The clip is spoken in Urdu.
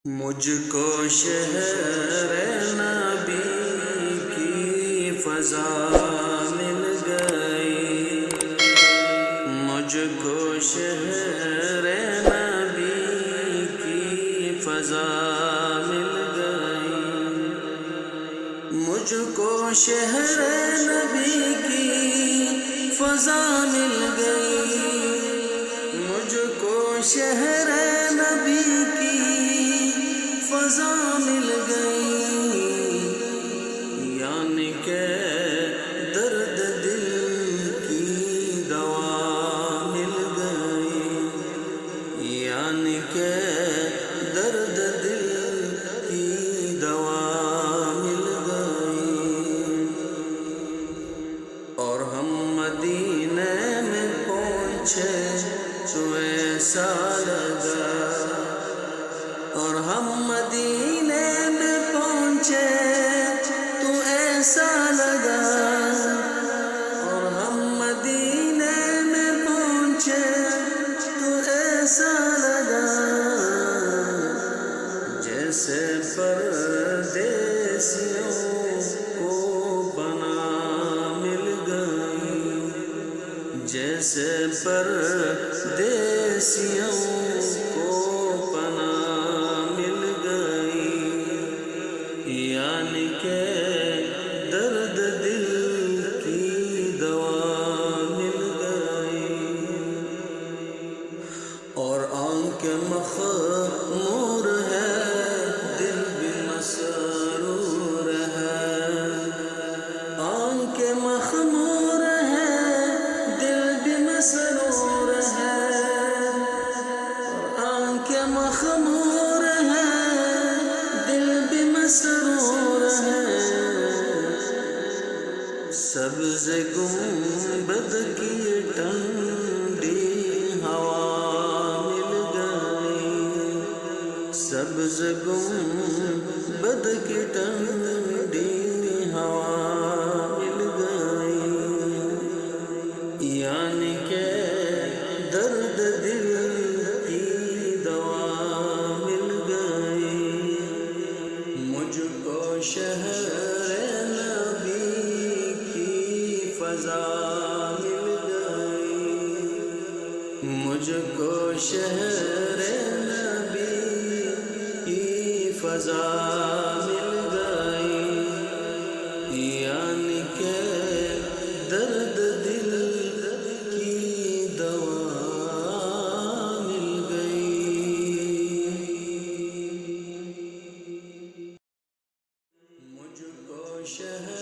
مجھ کو شہر نبی کی فضا مل گئی، مجھ کو شہر نبی کی فضا مل گئی، مجھ کو شہر نبی کی فضا مل گئی، مجھ کو شہر نبی کی فضا مل گئی، یعنی کہ درد دل کی دوا مل گئی، یعنی کہ درد دل کی دوا مل گئی، اور ہم مدینے میں پہنچے تو ایسا لگا، اور ہم مدینے میں پہنچے تو ایسا لگا، اور ہم مدینے میں پہنچے تو ایسا لگا، جیسے پردیسیوں کو پناہ مل گئی، جیسے پردیسیوں کو پناہ مل گئی، یعنی کہ درد دل کی دوا مل گئی، اور آنکھ مخمور ہے دل بھی مسرور ہے، آنکھ مخمور ہے دل بھی مسرور ہے، آنکھ مخمور ہے دل بھی مسرور ہے، سبز گنبد کی ٹھنڈی ہوا مل گئی، سبز گنبد کی ٹھنڈی ہوا مل گئی، یعنی کہ درد دل کی دوا مل گئی، مجھ کو شہر نبی کی فضا مل گئی، مجھ کو شہر نبی کی فضا مل گئی، یعنی کہ درد دل کی دوا مل گئی، مجھ کو شہر